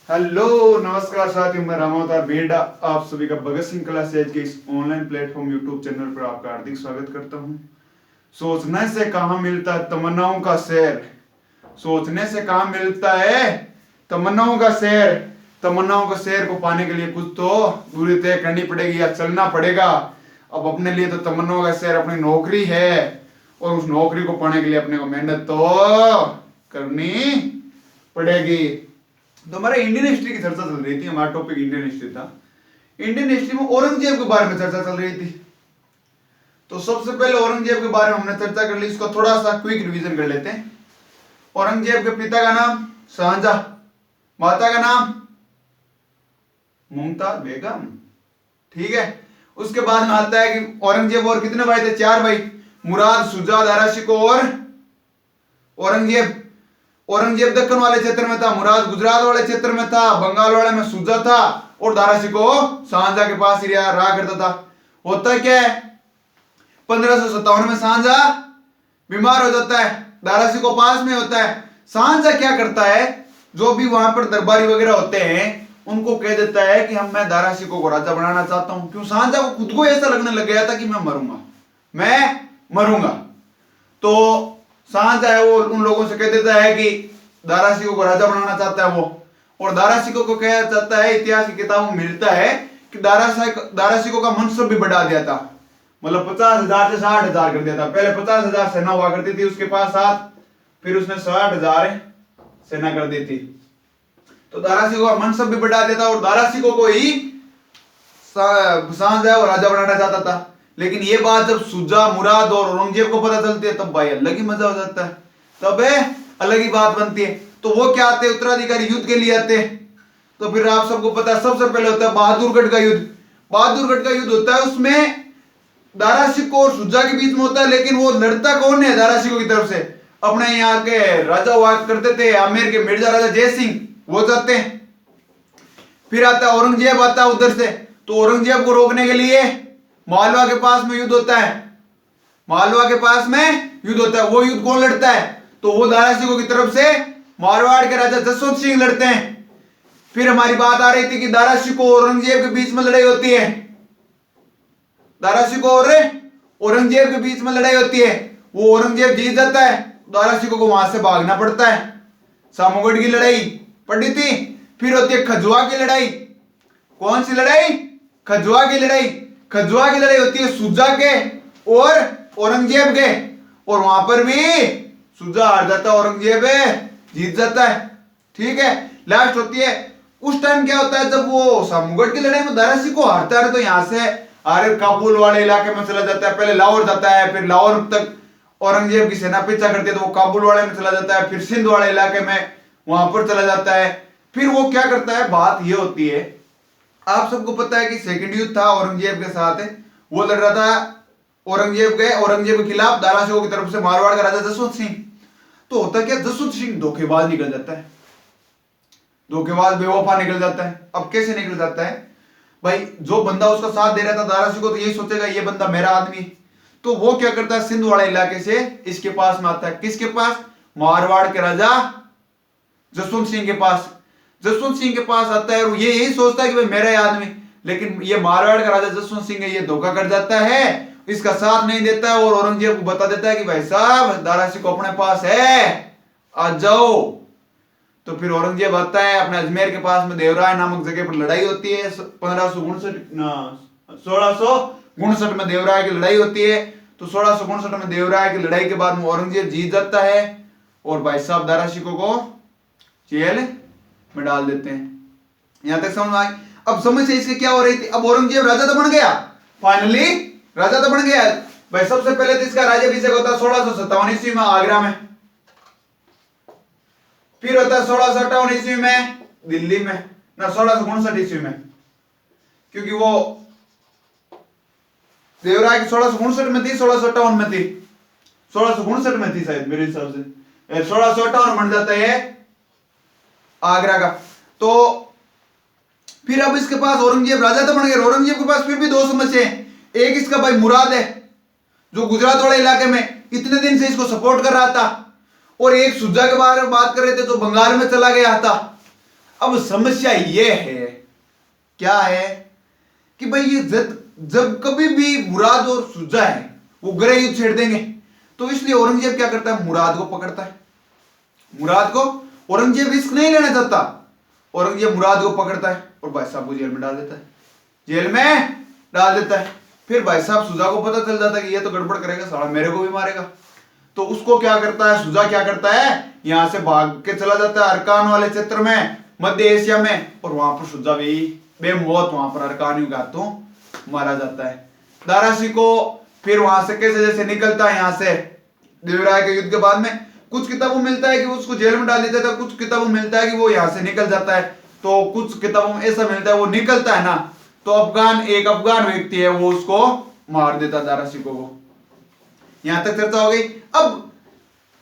Hello नमस्कार साथियों, मैं रामावतार बेड़ा आप सभी का भगत सिंह क्लास एज के इस ऑनलाइन प्लेटफॉर्म यूट्यूब चैनल पर आपका हार्दिक स्वागत करता हूं। सोचने से कहाँ मिलता है तमन्नाओं का शेर, सोचने से कहाँ मिलता है तमन्नाओं का शेर। तमन्नाओं का शेर को पाने के लिए कुछ तो दूरी तय करनी पड़ेगी या चलना पड़ेगा। अब अपने लिए तो तमन्नाओं का शेर अपनी नौकरी है और उस नौकरी को पाने के लिए अपने को मेहनत तो करनी पड़ेगी। तो हमारे इंडियन हिस्ट्री की चर्चा चल रही थी, हमारा टॉपिक इंडियन हिस्ट्री था। इंडियन हिस्ट्री में औरंगजेब के बारे में चर्चा चल रही थी। तो सबसे पहले औरंगजेब के बारे में हमने चर्चा कर ली, इसको थोड़ा सा क्विक रिवीजन कर लेते हैं। औरंगजेब के पिता का नाम शाहजहां, माता का नाम मुमताज बेगम। ठीक है। उसके बाद में आता है कि औरंगजेब और कितने भाई थे? 4 भाई, मुराद, शुजा, दारा शिकोह और औरंगजेब। औरंगजेब दक्कन वाले क्षेत्र में था, मुराद गुजरात वाले क्षेत्र में था, बंगाल वाले में शुजा था और दारा शिकोह शाहजहां के पास ही रहा करता था। होता क्या है, 1557 में शाहजहां बीमार हो जाता है, दारा शिकोह पास में होता है। शाहजहां क्या करता है, जो भी वहां पर दरबारी वगैरह होते हैं उनको कह देता है कि मैं दारा शिकोह को राजा बनाना चाहता हूं। क्यों? शाहजहां को खुद को ऐसा लगने लग गया था कि मैं मरूंगा। तो शाहजहां है वो उन लोगों से कह देता है कि दारा शिकोह को राजा बनाना चाहता है वो, और दारा शिकोह को कहा जाता है, इतिहास की किताबों में मिलता है कि दारा शिकोह का मनसब भी बढ़ा दिया था। मतलब 50,000 से 60,000 कर दिया था। पहले 50,000 सेना हुआ करती थी उसके पास साथ, फिर उसने 60,000 सेना कर दी थी। तो दारा शिकोह का मनसब भी बढ़ा दिया था और दारा शिकोह को ही शाहजहां वो राजा बनाना चाहता था। लेकिन ये बात जब शुजा, मुराद और औरंगजेब को पता चलती है तब भाई अलग ही मजा हो जाता है, तब अलग ही बात बनती है। तो वो क्या आते हैं, उत्तराधिकारी युद्ध के लिए आते हैं। तो फिर आप सबको पता है सबसे पहले होता है बहादुरगढ़ का युद्ध। बहादुरगढ़ का युद्ध होता है, उसमें दारा शिकोह और शुजा के बीच में होता है। लेकिन वो लड़ता कौन है? दारा शिकोह की तरफ से अपने यहाँ के राजा हुआ करते थे आमेर के मिर्जा राजा जय सिंह, वो जाते हैं। फिर आता है औरंगजेब, आता है उधर से। तो औरंगजेब को रोकने के लिए मालवा के पास में युद्ध होता है, मालवा के पास में युद्ध होता है। वो युद्ध कौन लड़ता है? तो वो दारा शिकोह की तरफ से मारवाड़ के राजा जसवंत सिंह लड़ते हैं। फिर हमारी बात आ रही थी कि दारा शिकोह और औरंगजेब के बीच में लड़ाई होती है, दारा शिकोह और औरंगजेब के बीच में लड़ाई होती है। वो औरंगजेब जीत जाता है, दारा शिकोह को वहां से भागना पड़ता है। सामूगढ़ की लड़ाई पड़ी थी। फिर होती है खजुआ की लड़ाई। कौन सी लड़ाई? खजुआ की लड़ाई। खजुआ की लड़ाई होती है शुजा के और औरंगजेब के, और वहां पर भी शुजा हार जाता है, औरंगजेब जीत जाता है। ठीक है। लास्ट होती है, उस टाइम क्या होता है, जब वो सामूगढ़ की लड़ाई में दारा शिकोह हारता है तो यहां से आरे काबुल वाले इलाके में चला जाता है, पहले लाहौर जाता है, फिर लाहौर तक औरंगजेब की सेना पीछा करती है तो वो काबुल वाले में चला जाता है, फिर सिंध वाले इलाके में वहां पर चला जाता है। फिर वो क्या करता है, बात ये होती है, आप सबको पता है कि सेकंड युद्ध था औरंगजेब के साथ, वो लड़ रहा था औरंगजेब के खिलाफ दारा शिकोह की तरफ से मारवाड़ का राजा जसवंत सिंह। तो होता क्या, जसवंत सिंह धोखेबाज निकल जाता है, धोखेबाज बेवफा निकल जाता है। अब कैसे निकल जाता है भाई, जो बंदा उसका साथ दे रहा था दारा शिकोह तो यही सोचेगा ये बंदा मेरा आदमी। तो वो क्या करता है, सिंध वाले इलाके से इसके पास में आता है। किसके पास? मारवाड़ के राजा जसवंत सिंह के पास। जसवंत सिंह के पास आता है और ये यही सोचता है कि भाई मेरा ही आदमी। लेकिन ये मारवाड़ का राजा जसवंत सिंह है, ये धोखा कर जाता है, इसका साथ नहीं देता है और औरंगजेब को बता देता है कि भाई साहब दारा शिकोह अपने पास है, आ जाओ। तो फिर औरंगजेब आता है अपने अजमेर के पास में देवराय नामक जगह पर लड़ाई होती है। 1659 में देवराय की लड़ाई होती है। तो 1659 में देवराय की लड़ाई के बाद में औरंगजेब जीत जाता है और भाई साहब दारा शिकोह को जेल में डाल देते हैं। यहां तक समझ आई? अब समस्या इसके क्या हो रही थी, अब औरंगजेब राजा तो बन गया, फाइनली राजा तो बन गया भाई। सबसे पहले तो इसका राज्याभिषेक होता है 1657 ईस्वी में आगरा में, फिर होता है 1658 ईस्वी में दिल्ली में, ना 1659 ईस्वी में, क्योंकि वो देवराय की 1659 में थी, 1658 में थी, 1659 में थी शायद मेरे हिसाब से, 1658 बन जाता है आगरा का। तो फिर अब इसके पास औरंगजेब राजा तो बन गया, औरंगजेब के पास फिर भी 2 समस्या है। एक इसका भाई मुराद है जो गुजरात वाले इलाके में इतने दिन से इसको सपोर्ट कर रहा था, और एक शुजा के बारे में बात कर रहे थे जो बंगाल में चला गया था। अब समस्या ये है, क्या है कि भाई ये जब कभी भी मुराद और सुजा है वो गृह युद्ध छेड़ देंगे, तो इसलिए औरंगजेब क्या करता है, मुराद को पकड़ता है। मुराद को औरंगजेब रिस्क नहीं लेना चाहता, औरंगजेब मुराद को पकड़ता है और भाई साहब को जेल में डाल देता है, जेल में डाल देता है। फिर भाई साहब सुजा को पता चल जाता है कि ये तो गड़बड़ करेगा, साला मेरे को भी मारेगा। तो उसको क्या करता है, सुजा क्या करता है, यहां से भाग के चला जाता है अरकान वाले क्षेत्र में, मध्य एशिया में, और वहां पर सुजा भी बेमौत वहां पर अरकानियों के हाथों मारा जाता है। दारासी को फिर वहां से कैसे जैसे निकलता है, यहां से देवराय के युद्ध के बाद में कुछ किताबों में मिलता है कि उसको जेल में डाल देता था, कुछ किताबों में मिलता है कि वो यहां से निकल जाता है, तो कुछ किताबों में ऐसा मिलता है वो निकलता है ना, तो एक अफगान व्यक्ति है वो उसको मार देता दारासी को। वो यहां तक चर्चा हो गई। अब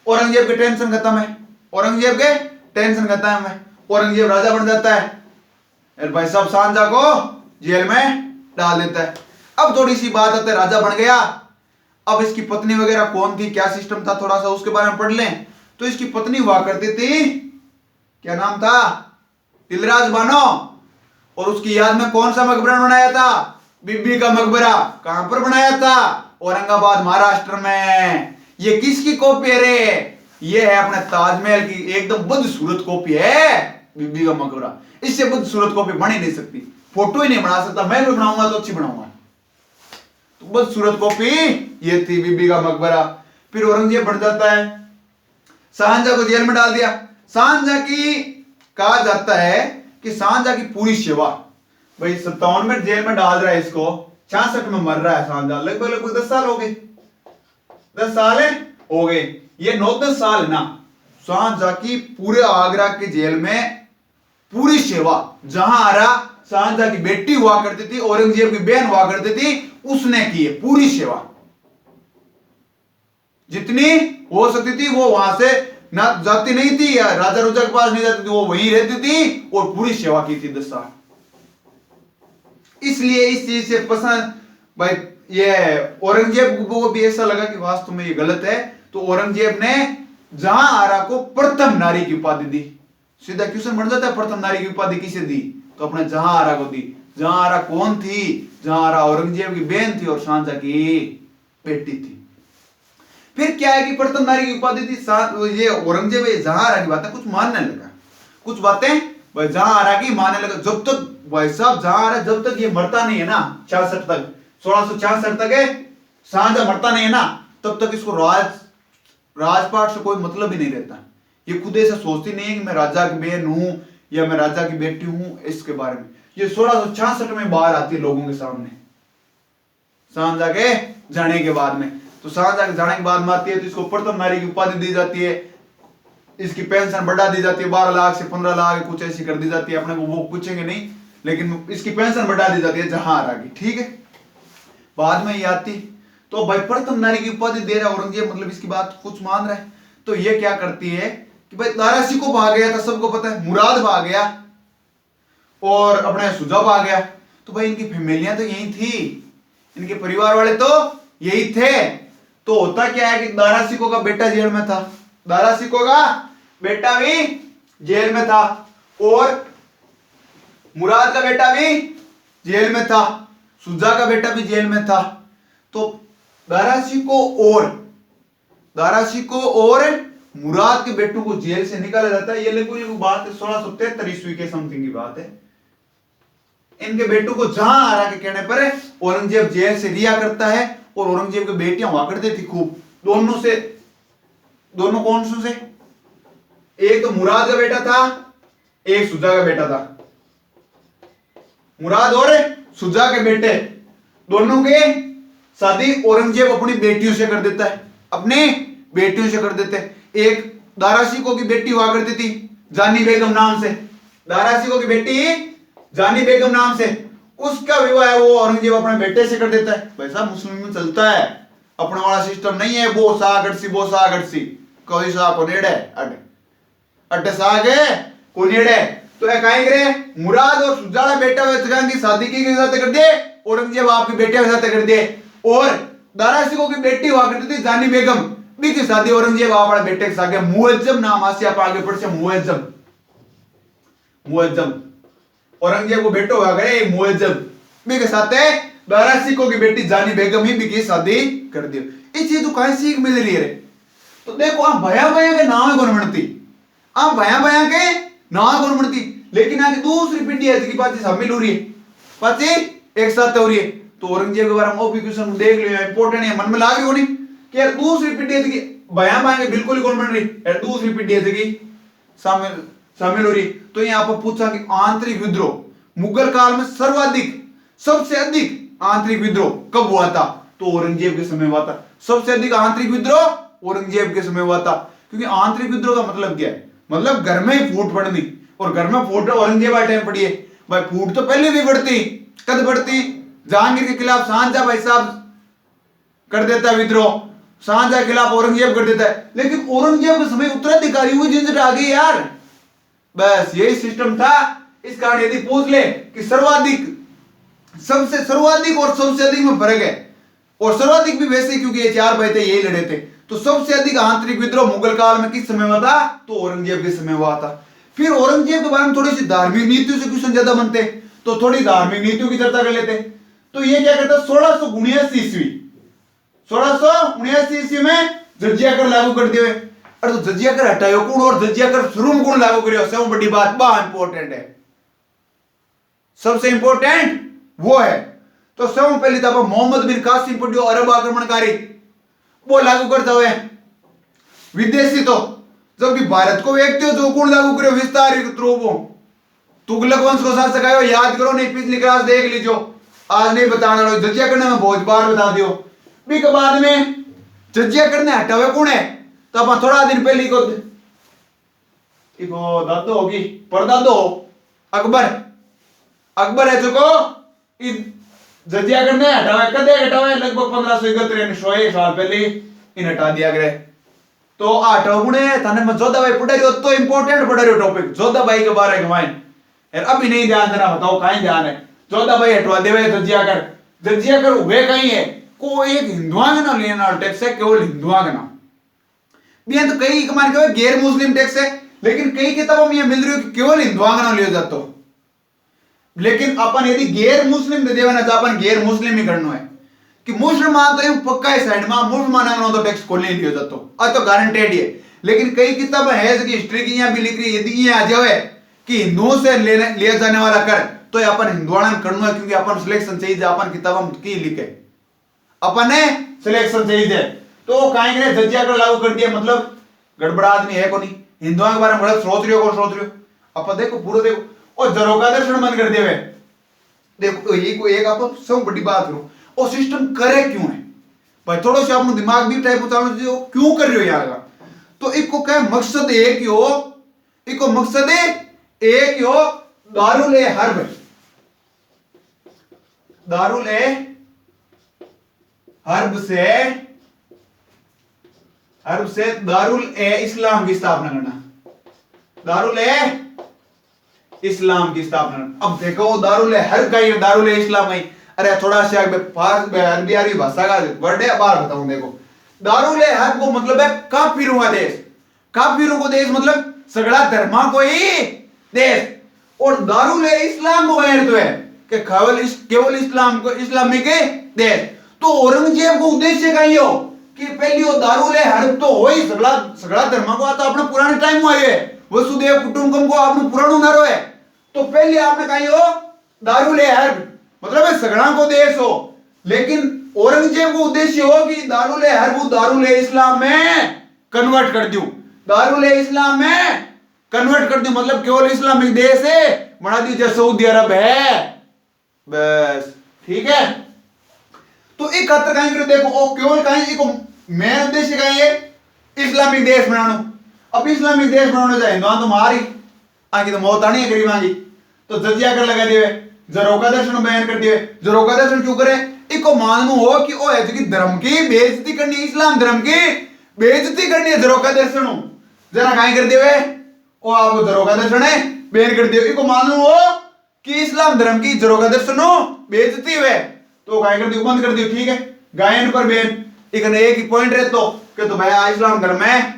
औरंगजेब के टेंशन खत्म है, औरंगजेब के टेंशन खत्म है, औरंगजेब राजा बन जाता है, और भाई साहब सांझा को जेल में डाल देता है। अब थोड़ी सी बात आती है, राजा बन गया, अब इसकी पत्नी वगैरह कौन थी, क्या सिस्टम था, थोड़ा सा उसके बारे में पढ़ लें। तो इसकी पत्नी हुआ करती थी, क्या नाम था, दिलराज बानो, और उसकी याद में कौन सा मकबरा बनाया था, बीबी का मकबरा। कहां पर बनाया था, औरंगाबाद महाराष्ट्र में। ये किसकी कॉपी है रे, ये है अपने ताजमहल की, एकदम बदसूरत कॉपी है बीबी का मकबरा। इससे बदसूरत कॉपी बन ही नहीं सकती, फोटो ही नहीं बना सकता, मैं भी बनाऊंगा तो अच्छी बनाऊंगा। तो बदसूरत कॉपी ये थी बीबी का मकबरा। फिर औरंगजेब बन जाता है, शाहजहां को जेल में डाल दिया। शाहजहां की कहा जाता है कि शाहजहां की पूरी सेवा, भाई 57 में जेल में डाल रहा है इसको, 66 में मर रहा है शाहजहां, लगभग 10 साल हो गए, 10 साल हो गए, ये 9-10 साल ना शाहजहां की पूरे आगरा के जेल में पूरी सेवा, जहां आरा शाहजहां की बेटी हुआ करती थी, औरंगजेब की बहन हुआ करती थी, उसने की है पूरी सेवा, जितनी हो सकती थी वो वहां से ना जाती नहीं थी, या राजा रुजा के पास नहीं जाती थी, वो वहीं रहती थी और पूरी सेवा की थी 10 साल। इसलिए इस चीज से पसंद भाई ये औरंगजेब को भी ऐसा लगा कि वास्तव में ये गलत है, तो औरंगजेब ने जहां आरा को प्रथम नारी की उपाधि दी। सीधा क्वेश्चन बन जाता है, प्रथम नारी की उपाधि किसे दी, तो अपने जहां आरा को दी। जहां आरा कौन थी, जहां आरा औरंगजेब की बहन थी और शाहजहां की बेटी थी। फिर क्या है कि प्रथम नारी की उपाधि थी, ये औरंगजेब जहां आरा की बातें कुछ मानने लगा, कुछ बातें भाई जहां आरा की मानने लगा। जब तक भाई साहब जहां आरा जब तक ये मरता नहीं है ना, 66 तक, 1666 तक है शाहजहां मरता नहीं है ना, तब तक इसको राजपाट से कोई मतलब ही नहीं रहता। ये खुद ऐसा सोचती नहीं है कि मैं राजा की बहन हूं या मैं राजा की बेटी हूं, इसके बारे में। ये 1666 में बाहर आती है लोगों के सामने, शाहजहां के जाने के बाद में। तो शाहजहां के जाने के बाद में आती है, तो इसको प्रथम नारी की उपाधि दी जाती है, इसकी पेंशन बढ़ा दी जाती है, 12 लाख से 15 लाख कुछ ऐसी कर दी जाती है, अपने को वो पूछेंगे नहीं, लेकिन इसकी पेंशन बढ़ा दी जाती है जहां आरा की, ठीक है। बाद में ये आती, तो भाई प्रथम नारी की उपाधि दे रहा है औरंगजेब, मतलब इसकी बात कुछ मान रहा है। तो ये क्या करती है कि भाई दारासी को भाग गया था, सबको पता है, मुराद भाग गया और अपने सुजा भाग गया, तो भाई इनकी फैमिलियां तो यही थी, इनके परिवार वाले तो यही थे। तो होता क्या है कि दारासिको का बेटा जेल में था, दारासिको का बेटा भी जेल में था, और मुराद का बेटा भी जेल में था, सुजा का बेटा भी जेल में था। तो दारासिको और मुराद के बेटों को जेल से निकाला जाता है। ये लगभग बात 1673 ईस्वी के समथिंग की बात है। इनके बेटों को जहां आरा के कहने पर औरंगजेब जेल से रिहा करता है, और औरंगजेब की बेटियां हुआ करती थी खूब, दोनों कौन से, एक तो मुराद का बेटा था, एक सुजा का बेटा था। मुराद और सुजा के बेटे दोनों के शादी औरंगजेब अपनी बेटियों से कर देता है, अपनी बेटियों से कर देते हैं। एक दारासिको की बेटी हुआ करती थी जानी बेगम नाम से, दारासिको की बेटी जानी बेगम नाम से, उसका विवाह वो औरंगजेब अपने बेटे से कर देता है। वैसा मुस्लिम में चलता है, अपने वाला सिस्टम नहीं है, वो सागरसी कोई सा कोनेड़े अड्डे अड्डे सागे कोनेड़े। तो एक करे मुराद और सुजाला बेटा की शादी की साथ कर दिए, औरंगजेब आपकी बेटिया के साथ कर दिए, और दारासिको की बेटी हुआ करती थी जानी बेगम भी की शादी औरंगजेब अपने बेटे के साथ, मुअज्जम नाम आसिया आगे पढ़ से मुअज्जम। मुअज्जम, औरंगजेब को बेटो आ गए मुअज्जम बे के साथ है 12 सिखों की बेटी जानी बेगम ही भी की शादी कर दी। इस चीज को कहां सीख मिल रही है? तो देखो आप भया भया के नाम कौन बनती, आप भया भया के नाम कौन बनती, लेकिन आगे दूसरी पीढ़ी है की बात शामिल हो रही है, बातें एक साथ हो रही है। तो औरंगजेब के बारे में भी क्वेश्चन देख लियो, इंपॉर्टेंट है, मन में लाग रही होनी कि यार दूसरी पीढ़ी है की भया भया के बिल्कुल ही कौन बन रही यार, दूसरी पीढ़ी है की शामिल हो रही। तो यहाँ पर पूछा कि आंतरिक विद्रोह मुगल काल में सर्वाधिक सबसे अधिक आंतरिक विद्रोह कब हुआ था? तो औरंगजेब के समय हुआ था। सबसे अधिक आंतरिक विद्रोह औरंगजेब के समय हुआ था। क्योंकि आंतरिक विद्रोह का मतलब क्या है? मतलब घर में ही फूट पड़नी, और घर में फूट औरंगजेब वाले टाइम पड़ी है भाई, फूट तो पहले भी पड़ती, कद पड़ती? जहांगीर के खिलाफ शाहजहां भाई साहब कर देता है विद्रोह, शाहजहां के खिलाफ औरंगजेब कर देता है, लेकिन औरंगजेब के समय उत्तराधिकारी हुई झंझट आ गई यार। बस यही सिस्टम था। इस कारण यदि पूछ ले कि सर्वाधिक, सबसे सर्वाधिक और सबसे अधिक में फर्क है, और सर्वाधिक भी वैसे क्योंकि ये चार भाई थे यही लड़े थे। तो सबसे अधिक आंतरिक विद्रोह मुगल काल में किस समय हुआ था? तो औरंगजेब के समय हुआ था। फिर औरंगजेब के बारे में थोड़ी सी धार्मिक नीतियों से क्वेश्चन ज्यादा बनते, तो थोड़ी धार्मिक नीतियों की चर्चा कर लेते। तो ये क्या करता? 1679 ईस्वी, 1679 ईस्वी में जजिया कर लागू कर दिए। अरे तो जजिया कर हटायो कौन, और जजिया कर शुरू में कौन लागू करियो? सबसे बड़ी बात बहुत इंपॉर्टेंट है, सबसे इंपॉर्टेंट वो है। तो सबसे पहले तो मोहम्मद बिन कासिम पढ़ियो, अरब आक्रमणकारी, वो लागू करता हुए विदेशी। तो जब भी भारत को देखते हो जो कौन लागू करो विस्तारित रूप, तुगलक वंश को शासक आयो, याद करो नहीं पिछली क्लास देख लीजियो, आज नहीं बताना, जजिया करने में बहुत बार बता दियो। भी के बाद में जजिया करने हटावे कौन है? तो अपन थोड़ा दिन पहले को दादो होगी, परदादो अकबर, अकबर है चुको जजिया करने हटावे, कदे हटावे? लगभग 1571 साल पहले इन हटा दिया गया। तो हटाओ थाने में जोधा भाई पढ़ा रही हो, तो इंपॉर्टेंट पढ़ा रही हो टॉपिक जोधा भाई के बारे में यार, अभी नहीं ध्यान देना, बताओ कहीं ध्यान है? जोधा भाई हटवा देवे जजिया कर, जजिया कर वे कहीं है को एक हिंदुआ का नाम लेना टैक्स है, केवल हिंदुआ का नाम भी है। तो कई मान के गैर मुस्लिम टैक्स है, लेकिन कई किताबों में यह मिल रही हो कि केवल हिंदुआ का नाम लिया जाता हो। लेकिन अपन यदि गैर मुस्लिम दे देना, तो अपन गैर मुस्लिम ही करना है कि मुसलमान तो पक्का है साइड में, मुसलमान तो टैक्स खोल नहीं लिया जाता, अब तो गारंटेड ही है। लेकिन कई किताबें है कि हिस्ट्री की यहाँ भी लिख रही है, यदि ये आ जाए कि हिंदुओं से लिया जाने वाला कर, तो अपन हिंदुआना करना है, क्योंकि अपन सिलेक्शन चाहिए, अपन किताबों की लिखे अपन ने सिलेक्शन चाहिए। तो कहीं ने जजिया कर लागू कर दिया, मतलब गड़बड़ा आदमी है को नहीं, हिंदुओं के बारे में बड़ा सोच रही हो, कौन सोच रही हो? अपन देखो पूरा देखो, और जरोगा दर्शन बंद कर दिए। देखो एक आप सब बड़ी बात करो, और सिस्टम करे क्यों है भाई? थोड़ा सा अपना दिमाग भी टाइप होता है, क्यों कर रहे हो यार? तो इको क्या मकसद एक ही हो, इको मकसद एक ही हो, दारुल ए हर्ब, दारुल ए हर्ब से दारुल ए इस्लाम की स्थापना करना, दारुल ए इस्लाम की स्थापना। अब देखो दारुल ए हर्ब का ही दारुल ए इस्लाम है। अरे थोड़ा सा अरबी भाषा का वर्ड है, बार बताऊं। देखो दारुल ए हर्ब को मतलब है काफिरों का देश, काफिरों को देश मतलब सगड़ा धर्मा को ही देश, और दारुल ए इस्लाम को तो है कि केवल इस्लाम को इस्लामिक देश। तो औरंगजेब को उद्देश्य का ही हो कि पहली वो दारुल ए हर्ब तो हो ही सगड़ा धर्मा को आता, अपने पुराने टाइम में आए वसुदेव कुटुंबकम को आपने पुराणों न रोए, तो पहले आपने कही हो दारुल ए हर्ब मतलब है सगड़ा को देश हो। लेकिन औरंगजेब को उद्देश्य हो कि दारुल ए हर्ब दारुल ए इस्लाम में कन्वर्ट कर दूं, दारुल ए इस्लाम में कन्वर्ट कर दूं, मतलब केवल इस्लामिक देश है बना दीजिए, सऊदी अरब है बस, ठीक है। तो एक खातर कहीं करो, देखो ओ केवल कहीं एक मेन उद्देश्य कहीं है इस्लामिक देश बनाना। अब इस्लामिक देश बनाने जाए हिंदुआ तो मारी आगे तो मौत आनी है गरीब आगे, तो जजिया कर लगा दिए, जरोगा दर्शन बैन कर दिए। जरोगा दर्शन क्यों करे? इको मानू हो कि ओ है कि धर्म की बेइज्जती करनी, इस्लाम धर्म की बेइज्जती करनी है, जरोगा दर्शन जरा कहीं कर दिए ओ आपको जरोगा दर्शन है बैन कर दियो। इको मानू हो कि इस्लाम धर्म की जरोगा दर्शन बेइज्जती हुए, तो कहीं कर दियो, बंद कर दियो, ठीक है। गायन पर बैन, एक ही पॉइंट रहे तो कि तो भाई इस्लाम धर्म में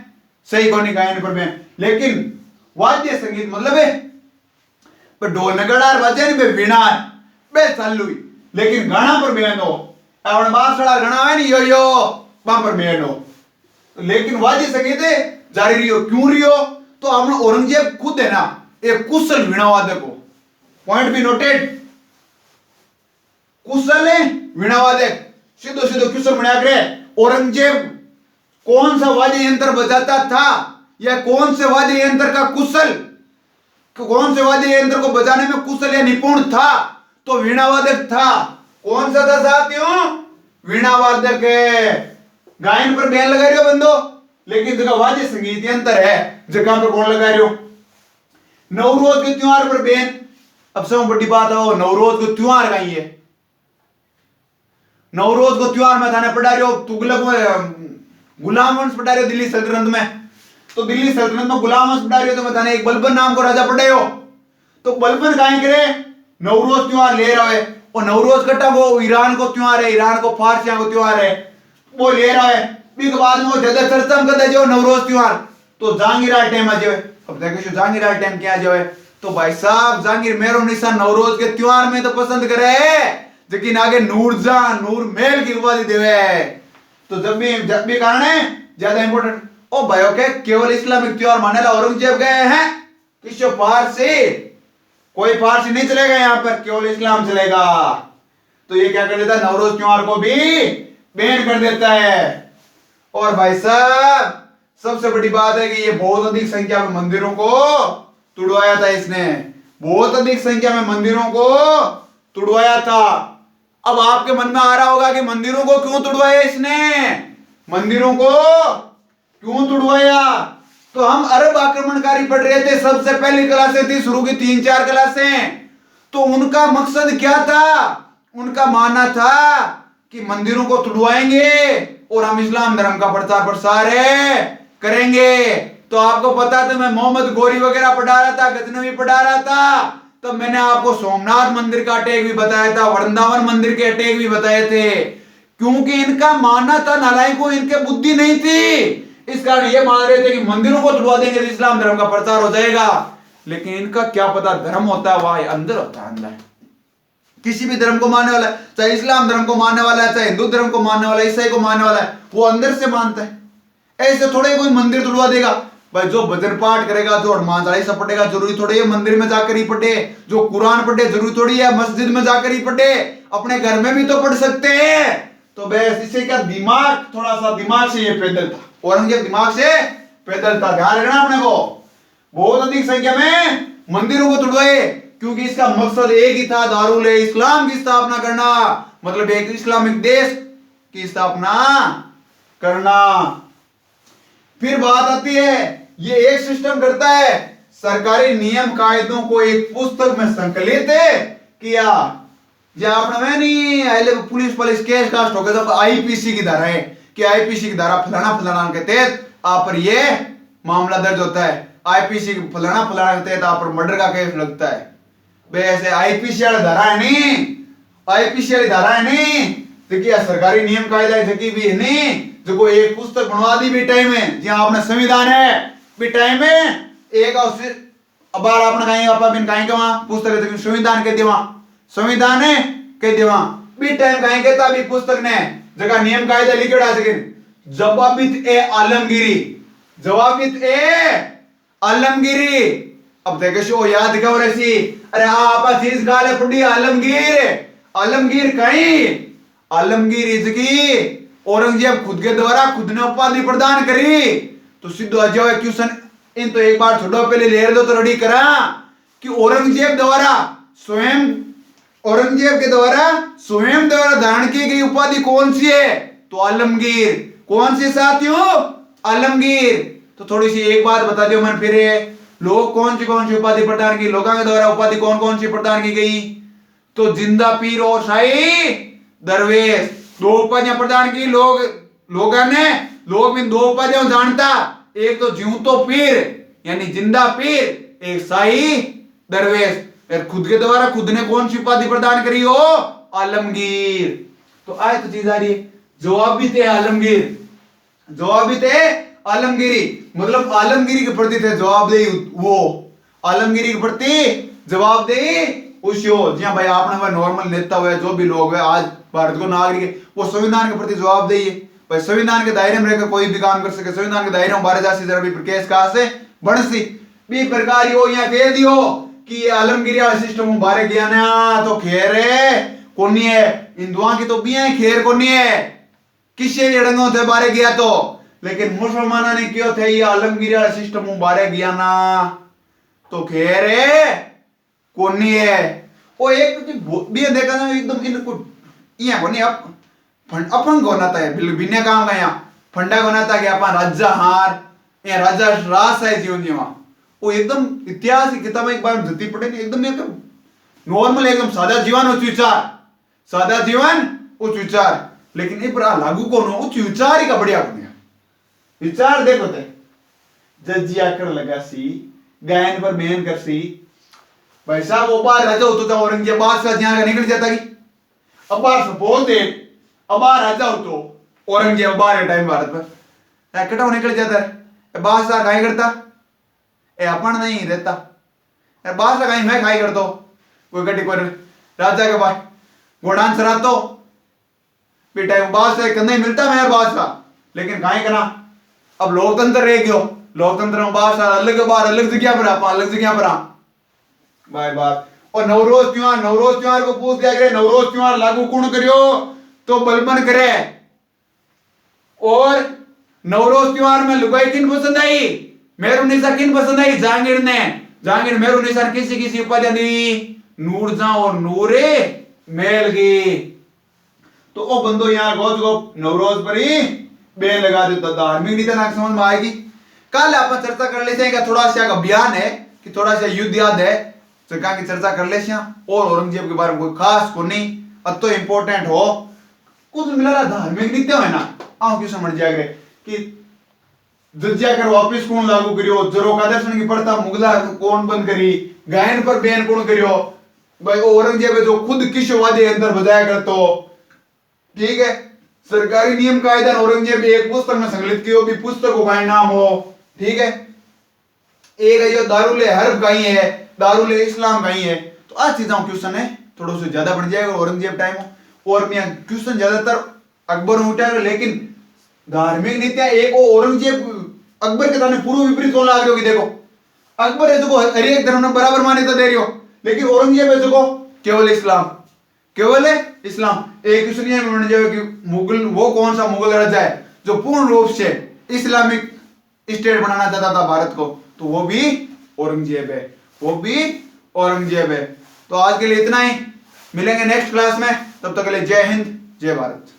सही कौन गायन पर बैन। लेकिन वाद्य संगीत मतलब है पर ढोल नगड़ार बजे नहीं बे वीणा बे चालू ही लेकिन गाना पर बेन हो और बांसुड़ा गाना है नहीं यो वहां पर बेन हो लेकिन वाद्य संगीत जारी रहियो क्यों रहियो तो हमने औरंगजेब खुद है ना एक कुशल वीणा वादक हो पॉइंट बी नोटेड कुशल है वीणा वादक सीधो सीधो कुशल वीणा करे औरंगजेब कौन सा वाद्य यंत्र बजाता था या कौन से वाद्य यंत्र का कुशल कौन से वाद्य यंत्र को बजाने में कुशल या निपुण था तो वीणा वादक था कौन सा था साथियों वीणा वादक है गायन पर बैन लगा रहे हो बंदो लेकिन जगह वाद्य संगीत यंत्र है जगह पर कौन लगा रहे हो नवरोज के त्योहार पर बैन अब सब बड़ी बात है नवरोज को त्योहार का ही है नवरोज को त्योहार में थाने पढ़ा रहे हो तुगलक में गुलाम वंश पढ़ा रहे हो दिल्ली सल्तनत में तो दिल्ली सल्तनत में गुलाम वंश पढ़ा रहे हो तो मैं थाने एक बलबन नाम को राजा पढ़े हो तो बलबन काहे करे नवरोज त्योहार ले रहा है और नवरोज कट्टा वो ईरान को त्योहार है ईरान को फारसियां को त्योहार है वो ले रहा है फिर बाद में वो ज्यादा चर्चा में करता जो नवरोज त्योहार तो जहांगीर टाइम आ जाए अब देखो जहांगीर टाइम क्या जाए तो भाई साहब जहांगीर मेरो निशा नवरोज के त्योहार में तो पसंद करे लेकिन आगे नूरजहां नूर महल की उपाधि देवे तो जब भी कारण है ज्यादा इंपोर्टेंट ओ भाइयों के केवल इस्लामिक त्योहार माने ला औरंगजेब गए हैं किसो फारसी कोई फारसी नहीं चलेगा यहाँ पर केवल इस्लाम चलेगा तो ये क्या कर देता है नवरोज त्योहार को भी बैन कर देता है और भाई साहब सबसे बड़ी बात है कि ये बहुत अधिक संख्या में मंदिरों को तुड़वाया था इसने बहुत अधिक संख्या में मंदिरों को तुड़वाया था अब आपके मन में आ रहा होगा कि मंदिरों को क्यों तुड़वाया इसने मंदिरों को क्यों तुड़वाया तो हम अरब आक्रमणकारी पढ़ रहे थे सबसे पहली क्लासें थी शुरू की 3-4 क्लासें तो उनका मकसद क्या था उनका मानना था कि मंदिरों को तुड़वाएंगे और हम इस्लाम धर्म का प्रचार प्रसार करेंगे तो आपको पता था मैं मोहम्मद गोरी वगैरह पढ़ा रहा था गजनवी पढ़ा रहा था तो मैंने आपको सोमनाथ मंदिर का अटैक भी बताया था वृंदावन मंदिर के अटैक भी बताए थे क्योंकि इनका मानना था नालायकों इनके बुद्धि नहीं थी इस कारण ये मान रहे थे कि मंदिरों को तुड़वा देंगे तो इस्लाम धर्म का प्रचार हो जाएगा लेकिन इनका क्या पता धर्म होता है वह अंदर होता है अंदर किसी भी धर्म को मानने वाला है चाहे इस्लाम धर्म को मानने वाला है चाहे हिंदू धर्म को मानने वाला है ईसाई को मानने वाला है वो अंदर से मानता है ऐसे थोड़े कोई मंदिर तुड़वा देगा भाई जो भजन पाठ करेगा जो हनुमान चालीसा पढ़ेगा जरूरी थोड़ी है मंदिर में जाकर ही पढ़े जो कुरान पढ़े जरूरी थोड़ी है मस्जिद में जाकर ही पढ़े अपने घर में भी तो पढ़ सकते हैं तो बस इसे क्या दिमाग थोड़ा सा दिमाग से ये पैदल था औरंगजेब दिमाग से पैदल था ध्यान रखना अपने को बहुत अधिक संख्या में मंदिरों को तुड़वाए क्योंकि इसका मकसद एक ही था दारुल इस्लाम की स्थापना करना मतलब एक इस्लामिक देश की स्थापना करना फिर बात आती है ये एक सिस्टम करता है सरकारी नियम कायदों को एक पुस्तक में संकलित किया जहां आपने मैं नहीं पुलिस केस कास्ट हो गया आईपीसी की धारा है कि आईपीसी की धारा फलाना फलाना के तहत आप पर ये मामला दर्ज होता है आईपीसी फलाना फलाना के तहत आप पर मर्डर का केस लगता है वैसे आईपीसी वाली धारा है नहीं आईपीसी वाली धारा है नहीं तो क्या सरकारी नियम कायदा जकी भी है नहीं जो एक पुस्तक बनवा दी भी टाइम है जहां आपने संविधान है भी टाइम है एक अबार आपने कहीं आप बिन कहीं के वहां पुस्तक है संविधान के देवा संविधान है के देवा भी टाइम कहीं कहता भी पुस्तक ने जगह नियम कायदा लिखे डाल सके जवाबित ए आलमगिरी जवाबित ए आलमगिरी अब देखे शो याद क्या हो रही अरे आप चीज गाले पड़ी आलमगीर कहीं आलमगीर इसकी औरंगजेब खुद के द्वारा खुद ने उपाधि प्रदान करी तो सिद्धू अजय क्वेश्चन इन तो एक बार छोड़ो पहले ले दो तो रेडी करा कि औरंगजेब द्वारा स्वयं द्वारा धारण की गई उपाधि कौन सी है तो आलमगीर कौन सी साथियों आलमगीर तो थोड़ी सी एक बात बता दियो मैंने फिर लोग कौन सी उपाधि प्रदान की लोगों के द्वारा उपाधि कौन सी प्रदान की गई तो जिंदा पीर और शाही दरवेश दो उपाधियां प्रदान की लोगों ने लोग इन दो उपाधियों जानता एक तो जीवतो पीर यानी जिंदा पीर एक शाही दरवेश खुद के द्वारा खुद ने कौन सी उपाधि प्रदान करी हो आलमगीर तो आए तो चीज आ रही है जवाब भी थे आलमगीरी मतलब आलमगीरी के प्रति थे जवाबदेही वो आलमगीरी के प्रति जवाबदेही उसी हो जी भाई आपने वह नॉर्मल नेता हुए जो भी लोग हैं आज भारत को नागरिक है वो संविधान के प्रति जवाबदेही है भाई संविधान के दायरे में रहकर कोई भी काम कर सके संविधान के दायरे में बारे जासी जरा भी केस कहा से बढ़ सी भी प्रकार हो या कह दियो कि ये आलमगिरी वाला सिस्टम बारे गया ना तो खेर है कोनी है हिंदुआ की तो भी है खेर कोनी है किसे लड़ंगों थे बारे गया तो लेकिन मुसलमाना ने क्यों थे ये आलमगिरी वाला सिस्टम बारे गया ना तो खेर है कोनी है वो एक भी देखा ना एकदम इनको ये कोनी अपन गोनाता है बिल्कुल बिना काम गया फंडा गोनाता कि अपन राजा हार या राजा रास है जीवन जीवा वो एकदम इतिहास की किताब एक बार धरती पड़े एकदम नॉर्मल एकदम सादा जीवन उच्च विचार सादा जीवन उच्च विचार लेकिन ये पर लागू कौन हो उच्च विचार ही का बढ़िया बन विचार देखो थे जजिया कर लगा सी गायन पर मेहन कर सी भाई साहब वो बार राजा होता था औरंगजेब बादशाह जहां निकल जाता कि अब बार बहुत है अब बार राजा हो तो औरंगजेब बार है टाइम भारत पर कटा निकल जाता है बादशाह काय करता ए अपन नहीं रहता बादशाह कहीं मैं खाई करता कोई गड्डी कोई राजा के पास घोड़ान सरातो बेटा बादशाह नहीं मिलता मैं बादशाह लेकिन कहीं करना अब लोकतंत्र रह गयो लोकतंत्र में बादशाह अलग बार अलग जगह पर आप अलग जगह पर बाय बात और नवरोज त्योहार को पूछ दिया गया नवरोज त्योहार लागू कौन करियो तो बलबन करे और नवरोज त्योहार में लुगाई किन पसंद आई मेहरुन्निसा किन पसंद आई जहांगीर मेहरुन्निसा किसी किसी उपाधि दी नूरजहां और नूरे मेल गई तो ओ बंदो यहाँ गोज गो नवरोज पर ही बेल लगा देता धार्मिक नीति ना समझ में आएगी कल अपन चर्चा कर लेते हैं कि थोड़ा सा अभियान है कि थोड़ा सा युद्ध याद है सरकार की चर्चा कर ले और औरंगजेब के बारे में कोई खास को नहीं अब तो इंपॉर्टेंट हो कुछ मिला धार्मिक नीति है ना आओ क्यों समझ जाएगा कि जज्जा कर वापिस कौन लागू करियो जरो का दर्शन की पड़ता मुगला कौन बंद करी गायन पर बैन कौन करियो भाई औरंगजेब जो खुद किशोवादी अंदर बजाया करतो ठीक है सरकारी नियम कायदा औरंगजेब एक पुस्तक में संकलित कियो भी पुस्तक का नाम हो ठीक है एक है जो दारुल हर्ब का ही है दारुल इस्लाम का ही है तो आज चीजों क्वेश्चन है थोड़ा सा ज्यादा बढ़ जाएगा औरंगजेब टाइम और मैं क्वेश्चन ज्यादातर अकबर में उठाएगा लेकिन धार्मिक नीतियां एक औरंगजेब अकबर के सामने पूर्व विपरीत कौन लाग रही होगी देखो अकबर है जो हर एक धर्म में बराबर मान्यता दे रही हो लेकिन औरंगजेब है जो केवल इस्लाम एक क्वेश्चन ये बन जाए कि मुगल वो कौन सा मुगल राजा है जो पूर्ण रूप से इस्लामिक स्टेट बनाना चाहता था भारत को तो वो भी औरंगजेब है तो आज के लिए इतना ही मिलेंगे नेक्स्ट क्लास में तब तक के लिए जय हिंद जय भारत।